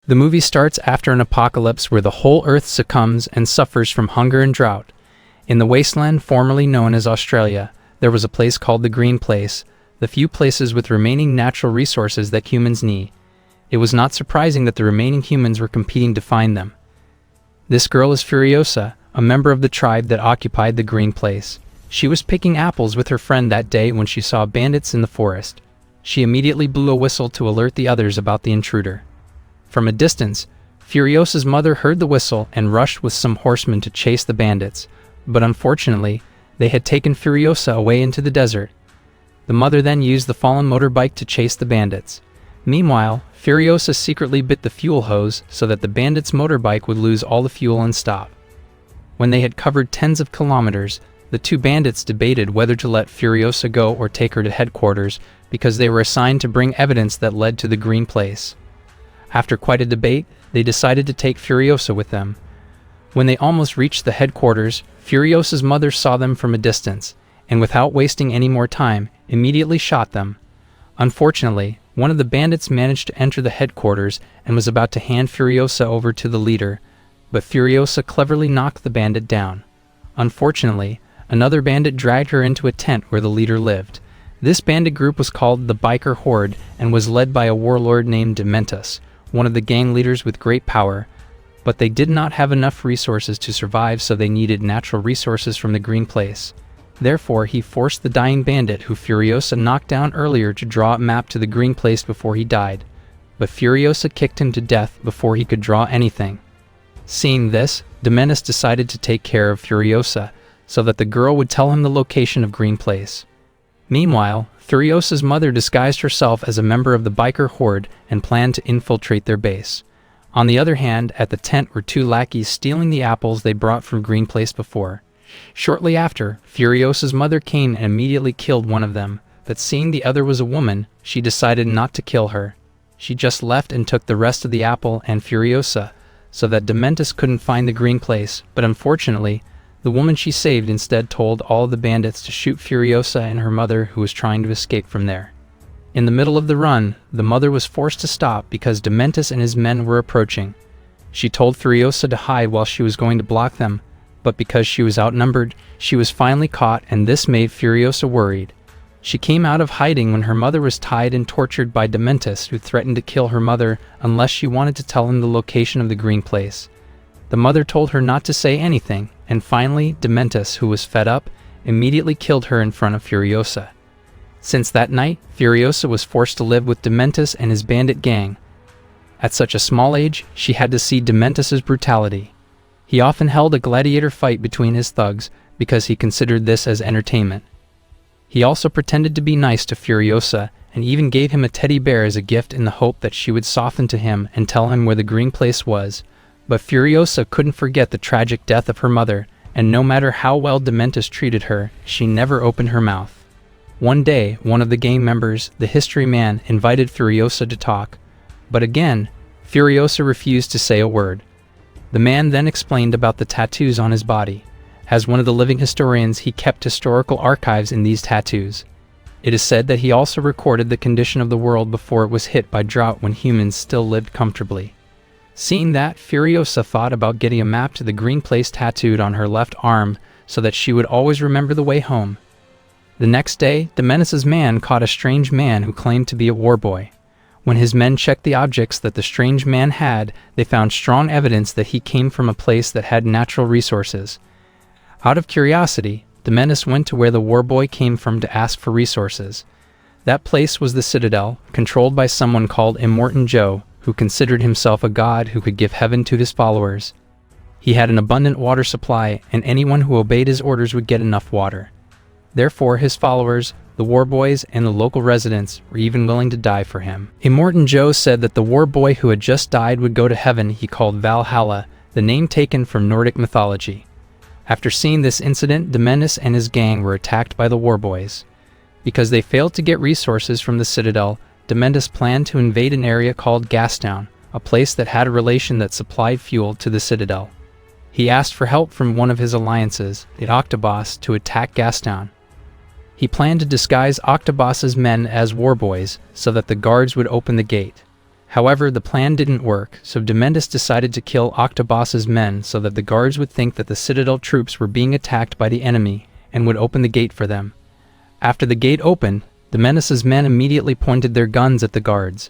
The movie starts after an apocalypse where the whole Earth succumbs and suffers from hunger and drought. In the wasteland formerly known as Australia, there was a place called the Green Place, the few places with remaining natural resources that humans need. It was not surprising that the remaining humans were competing to find them. This girl is Furiosa, a member of the tribe that occupied the Green Place. She was picking apples with her friend that day when she saw bandits in the forest. She immediately blew a whistle to alert the others about the intruder. From a distance, Furiosa's mother heard the whistle and rushed with some horsemen to chase the bandits, but unfortunately, they had taken Furiosa away into the desert. The mother then used the fallen motorbike to chase the bandits. Meanwhile, Furiosa secretly bit the fuel hose so that the bandits' motorbike would lose all the fuel and stop. When they had covered tens of kilometers, the two bandits debated whether to let Furiosa go or take her to headquarters because they were assigned to bring evidence that led to the Green Place. After quite a debate, they decided to take Furiosa with them. When they almost reached the headquarters, Furiosa's mother saw them from a distance, and without wasting any more time, immediately shot them. Unfortunately, one of the bandits managed to enter the headquarters and was about to hand Furiosa over to the leader, but Furiosa cleverly knocked the bandit down. Unfortunately, another bandit dragged her into a tent where the leader lived. This bandit group was called the Biker Horde and was led by a warlord named Dementus, one of the gang leaders with great power, but they did not have enough resources to survive, so they needed natural resources from the Green Place. Therefore, he forced the dying bandit who Furiosa knocked down earlier to draw a map to the Green Place before he died, but Furiosa kicked him to death before he could draw anything. Seeing this, Dementus decided to take care of Furiosa, so that the girl would tell him the location of Green Place. Meanwhile, Furiosa's mother disguised herself as a member of the Biker Horde and planned to infiltrate their base. On the other hand, at the tent were two lackeys stealing the apples they brought from Green Place before. Shortly after, Furiosa's mother came and immediately killed one of them, but seeing the other was a woman, she decided not to kill her. She just left and took the rest of the apple and Furiosa, so that Dementus couldn't find the Green Place, but unfortunately, the woman she saved instead told all of the bandits to shoot Furiosa and her mother, who was trying to escape from there. In the middle of the run, the mother was forced to stop because Dementus and his men were approaching. She told Furiosa to hide while she was going to block them, but because she was outnumbered, she was finally caught, and this made Furiosa worried. She came out of hiding when her mother was tied and tortured by Dementus, who threatened to kill her mother unless she wanted to tell him the location of the Green Place. The mother told her not to say anything, and finally, Dementus, who was fed up, immediately killed her in front of Furiosa. Since that night, Furiosa was forced to live with Dementus and his bandit gang. At such a small age, she had to see Dementus's brutality. He often held a gladiator fight between his thugs because he considered this as entertainment. He also pretended to be nice to Furiosa and even gave him a teddy bear as a gift in the hope that she would soften to him and tell him where the Green Place was. But Furiosa couldn't forget the tragic death of her mother, and no matter how well Dementus treated her, she never opened her mouth. One day, one of the gang members, the History Man, invited Furiosa to talk, but again, Furiosa refused to say a word. The man then explained about the tattoos on his body. As one of the living historians, he kept historical archives in these tattoos. It is said that he also recorded the condition of the world before it was hit by drought when humans still lived comfortably. Seeing that, Furiosa thought about getting a map to the Green Place tattooed on her left arm so that she would always remember the way home. The next day, Dementus's man caught a strange man who claimed to be a war boy. When his men checked the objects that the strange man had, they found strong evidence that he came from a place that had natural resources. Out of curiosity, Dementus went to where the war boy came from to ask for resources. That place was the Citadel, controlled by someone called Immortan Joe, who considered himself a god who could give heaven to his followers. He had an abundant water supply, and anyone who obeyed his orders would get enough water. Therefore, his followers, the war boys, and the local residents were even willing to die for him. Immortan Joe said that the war boy who had just died would go to heaven he called Valhalla, the name taken from Nordic mythology. After seeing this incident, Dementus and his gang were attacked by the war boys. Because they failed to get resources from the Citadel, Dementus planned to invade an area called Gastown, a place that had a relation that supplied fuel to the Citadel. He asked for help from one of his alliances, the Octobos, to attack Gastown. He planned to disguise Octobos's men as war boys so that the guards would open the gate. However, the plan didn't work, so Dementis decided to kill Octobos's men so that the guards would think that the Citadel troops were being attacked by the enemy and would open the gate for them. After the gate opened, Dementis's men immediately pointed their guns at the guards.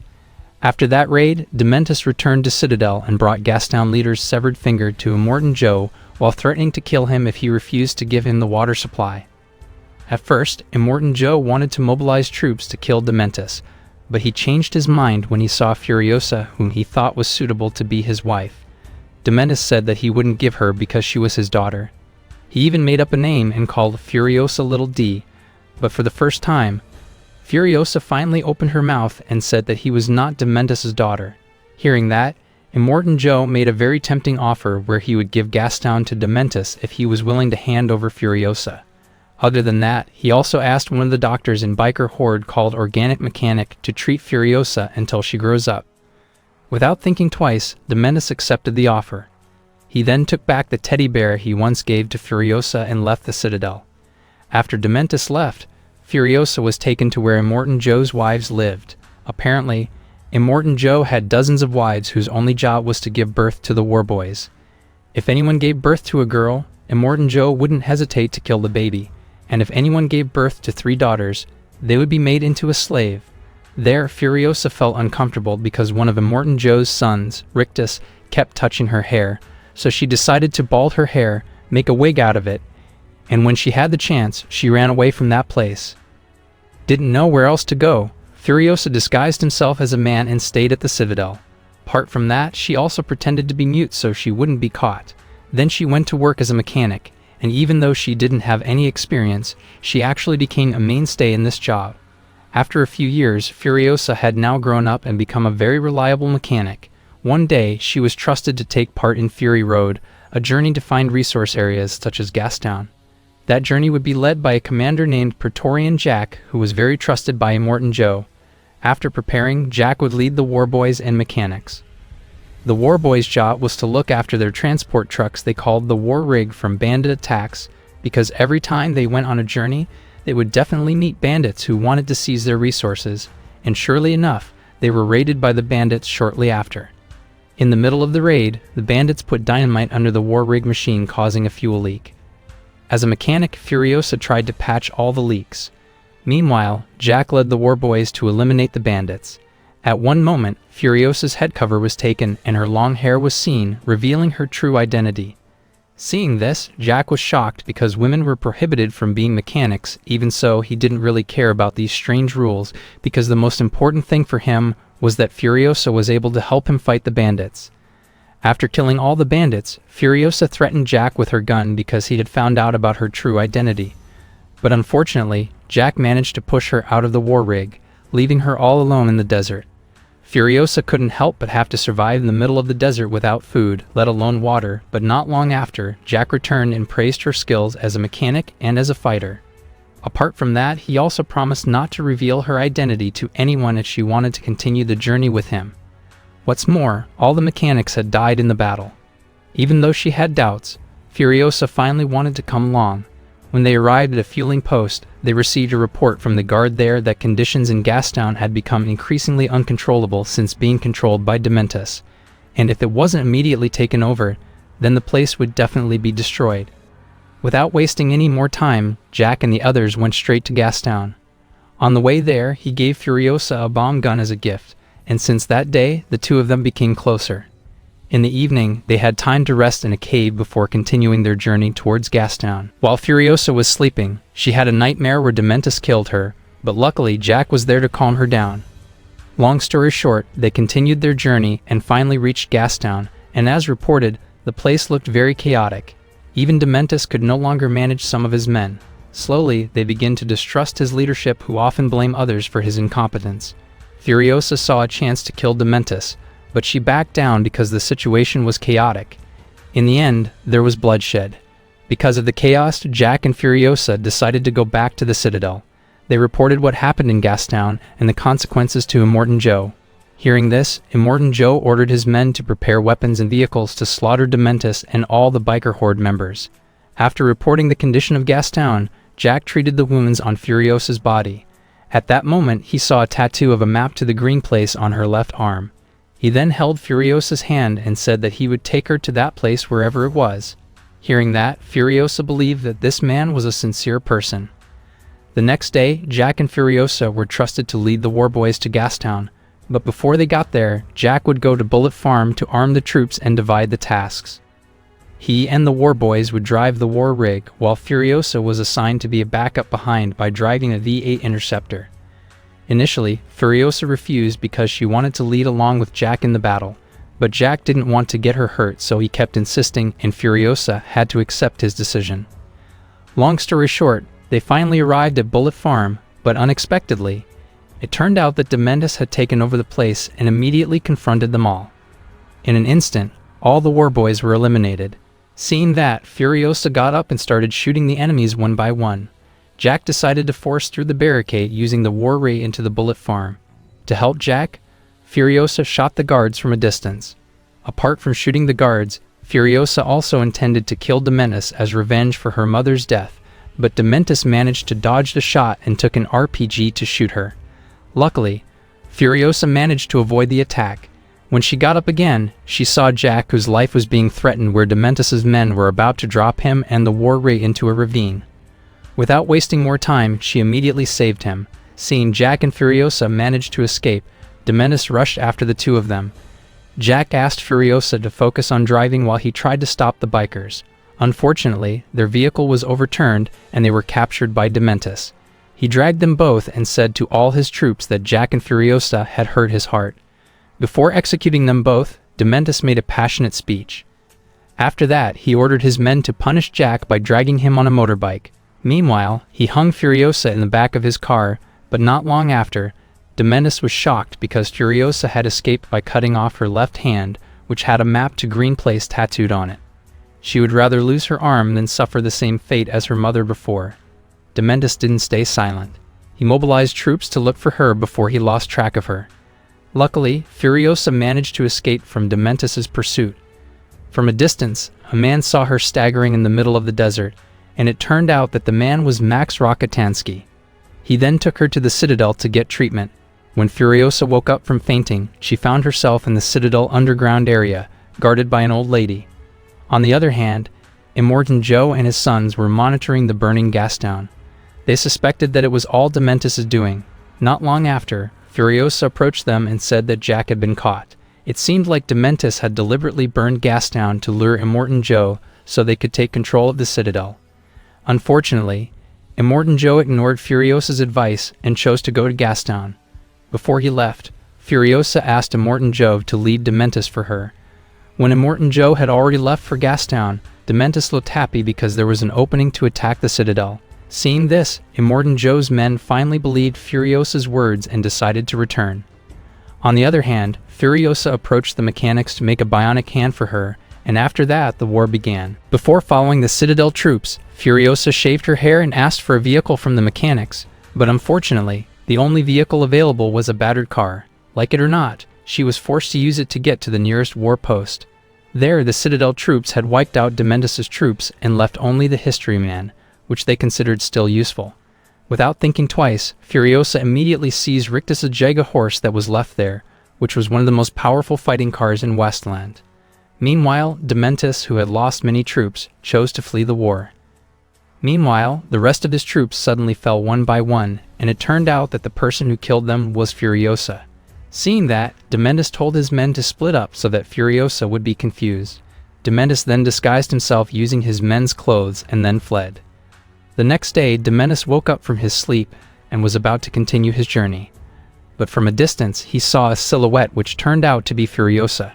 After that raid, Dementis returned to Citadel and brought Gastown leader's severed finger to Immortan Joe while threatening to kill him if he refused to give him the water supply. At first, Immortan Joe wanted to mobilize troops to kill Dementis, but he changed his mind when he saw Furiosa, whom he thought was suitable to be his wife. Dementis said that he wouldn't give her because she was his daughter. He even made up a name and called Furiosa Little D, but for the first time, Furiosa finally opened her mouth and said that he was not Dementis' daughter. Hearing that, Immortan Joe made a very tempting offer where he would give Gastown to Dementis if he was willing to hand over Furiosa. Other than that, he also asked one of the doctors in biker horde called Organic Mechanic to treat Furiosa until she grows up. Without thinking twice, Dementis accepted the offer. He then took back the teddy bear he once gave to Furiosa and left the Citadel. After Dementis left, Furiosa was taken to where Immortan Joe's wives lived. Apparently, Immortan Joe had dozens of wives whose only job was to give birth to the war boys. If anyone gave birth to a girl, Immortan Joe wouldn't hesitate to kill the baby, and if anyone gave birth to 3 daughters, they would be made into a slave. There, Furiosa felt uncomfortable because one of Immortan Joe's sons, Rictus, kept touching her hair, so she decided to bald her hair, make a wig out of it, and when she had the chance, she ran away from that place. Didn't know where else to go, Furiosa disguised himself as a man and stayed at the Citadel. Apart from that, she also pretended to be mute so she wouldn't be caught. Then she went to work as a mechanic, and even though she didn't have any experience, she actually became a mainstay in this job. After a few years, Furiosa had now grown up and become a very reliable mechanic. One day, she was trusted to take part in Fury Road, a journey to find resource areas such as Gastown. That journey would be led by a commander named Praetorian Jack, who was very trusted by Immortan Joe. After preparing, Jack would lead the war boys and mechanics. The war boys' job was to look after their transport trucks they called the War Rig from bandit attacks, because every time they went on a journey, they would definitely meet bandits who wanted to seize their resources, and surely enough, they were raided by the bandits shortly after. In the middle of the raid, the bandits put dynamite under the War Rig machine, causing a fuel leak. As a mechanic, Furiosa tried to patch all the leaks. Meanwhile, Jack led the war boys to eliminate the bandits. At one moment, Furiosa's head cover was taken and her long hair was seen, revealing her true identity. Seeing this, Jack was shocked because women were prohibited from being mechanics. Even so, he didn't really care about these strange rules because the most important thing for him was that Furiosa was able to help him fight the bandits. After killing all the bandits, Furiosa threatened Jack with her gun because he had found out about her true identity. But unfortunately, Jack managed to push her out of the war rig, leaving her all alone in the desert. Furiosa couldn't help but have to survive in the middle of the desert without food, let alone water, but not long after, Jack returned and praised her skills as a mechanic and as a fighter. Apart from that, he also promised not to reveal her identity to anyone if she wanted to continue the journey with him. What's more, all the mechanics had died in the battle. Even though she had doubts, Furiosa finally wanted to come along. When they arrived at a fueling post, they received a report from the guard there that conditions in Gastown had become increasingly uncontrollable since being controlled by Dementis, and if it wasn't immediately taken over, then the place would definitely be destroyed. Without wasting any more time, Jack and the others went straight to Gastown. On the way there, he gave Furiosa a bomb gun as a gift, and since that day, the two of them became closer. In the evening, they had time to rest in a cave before continuing their journey towards Gastown. While Furiosa was sleeping, she had a nightmare where Dementis killed her, but luckily Jack was there to calm her down. Long story short, they continued their journey and finally reached Gastown, and as reported, the place looked very chaotic. Even Dementis could no longer manage some of his men. Slowly, they began to distrust his leadership, who often blame others for his incompetence. Furiosa saw a chance to kill Dementis, but she backed down because the situation was chaotic. In the end, there was bloodshed. Because of the chaos, Jack and Furiosa decided to go back to the Citadel. They reported what happened in Gastown and the consequences to Immortan Joe. Hearing this, Immortan Joe ordered his men to prepare weapons and vehicles to slaughter Dementis and all the biker horde members. After reporting the condition of Gastown, Jack treated the wounds on Furiosa's body. At that moment, he saw a tattoo of a map to the green place on her left arm. He then held Furiosa's hand and said that he would take her to that place wherever it was. Hearing that, Furiosa believed that this man was a sincere person. The next day, Jack and Furiosa were trusted to lead the war boys to Gastown, but before they got there, Jack would go to Bullet Farm to arm the troops and divide the tasks. He and the war boys would drive the war rig, while Furiosa was assigned to be a backup behind by driving a V8 Interceptor. Initially, Furiosa refused because she wanted to lead along with Jack in the battle, but Jack didn't want to get her hurt, so he kept insisting, and Furiosa had to accept his decision. Long story short, they finally arrived at Bullet Farm, but unexpectedly, it turned out that Dementis had taken over the place and immediately confronted them all. In an instant, all the war boys were eliminated. Seeing that, Furiosa got up and started shooting the enemies one by one. Jack decided to force through the barricade using the war ray into the Bullet Farm. To help Jack, Furiosa shot the guards from a distance. Apart from shooting the guards, Furiosa also intended to kill Dementis as revenge for her mother's death, but Dementis managed to dodge the shot and took an RPG to shoot her. Luckily, Furiosa managed to avoid the attack. When she got up again, she saw Jack, whose life was being threatened, where Dementis' men were about to drop him and the war ray into a ravine. Without wasting more time, she immediately saved him. Seeing Jack and Furiosa manage to escape, Dementis rushed after the two of them. Jack asked Furiosa to focus on driving while he tried to stop the bikers. Unfortunately, their vehicle was overturned and they were captured by Dementis. He dragged them both and said to all his troops that Jack and Furiosa had hurt his heart. Before executing them both, Dementis made a passionate speech. After that, he ordered his men to punish Jack by dragging him on a motorbike. Meanwhile, he hung Furiosa in the back of his car, but not long after, Dementis was shocked because Furiosa had escaped by cutting off her left hand, which had a map to Green Place tattooed on it. She would rather lose her arm than suffer the same fate as her mother before. Dementis didn't stay silent. He mobilized troops to look for her before he lost track of her. Luckily, Furiosa managed to escape from Dementis' pursuit. From a distance, a man saw her staggering in the middle of the desert, and it turned out that the man was Max Rokotansky. He then took her to the Citadel to get treatment. When Furiosa woke up from fainting, she found herself in the Citadel underground area, guarded by an old lady. On the other hand, Immortan Joe and his sons were monitoring the burning Gastown. They suspected that it was all Dementis' doing. Not long after, Furiosa approached them and said that Jack had been caught. It seemed like Dementis had deliberately burned Gastown to lure Immortan Joe so they could take control of the Citadel. Unfortunately, Immortan Joe ignored Furiosa's advice and chose to go to Gastown. Before he left, Furiosa asked Immortan Joe to lead Dementis for her. When Immortan Joe had already left for Gastown, Dementis looked happy because there was an opening to attack the Citadel. Seeing this, Immortan Joe's men finally believed Furiosa's words and decided to return. On the other hand, Furiosa approached the mechanics to make a bionic hand for her, and after that, the war began. Before following the Citadel troops, Furiosa shaved her hair and asked for a vehicle from the mechanics, but unfortunately, the only vehicle available was a battered car. Like it or not, she was forced to use it to get to the nearest war post. There, the Citadel troops had wiped out Dementis' troops and left only the History Man, which they considered still useful. Without thinking twice, Furiosa immediately seized Rictus's Jaga horse that was left there, which was one of the most powerful fighting cars in Westland. Meanwhile, Dementis, who had lost many troops, chose to flee the war. Meanwhile, the rest of his troops suddenly fell one by one, and it turned out that the person who killed them was Furiosa. Seeing that, Dementis told his men to split up so that Furiosa would be confused. Dementis then disguised himself using his men's clothes and then fled. The next day, Dementis woke up from his sleep and was about to continue his journey. But from a distance, he saw a silhouette which turned out to be Furiosa.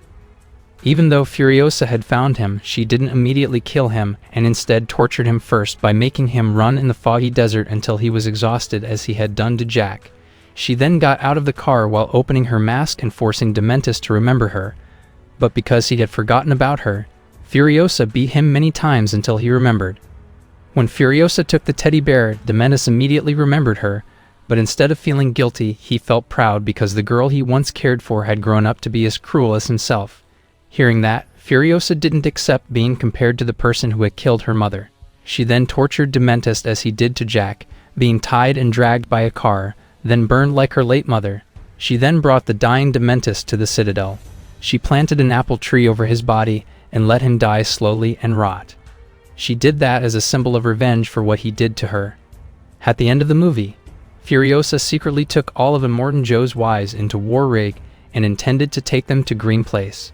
Even though Furiosa had found him, she didn't immediately kill him and instead tortured him first by making him run in the foggy desert until he was exhausted as he had done to Jack. She then got out of the car while opening her mask and forcing Dementis to remember her. But because he had forgotten about her, Furiosa beat him many times until he remembered. When Furiosa took the teddy bear, Dementis immediately remembered her, but instead of feeling guilty, he felt proud because the girl he once cared for had grown up to be as cruel as himself. Hearing that, Furiosa didn't accept being compared to the person who had killed her mother. She then tortured Dementis as he did to Jack, being tied and dragged by a car, then burned like her late mother. She then brought the dying Dementis to the Citadel. She planted an apple tree over his body and let him die slowly and rot. She did that as a symbol of revenge for what he did to her. At the end of the movie, Furiosa secretly took all of Immortan Joe's wives into war rig and intended to take them to Green Place.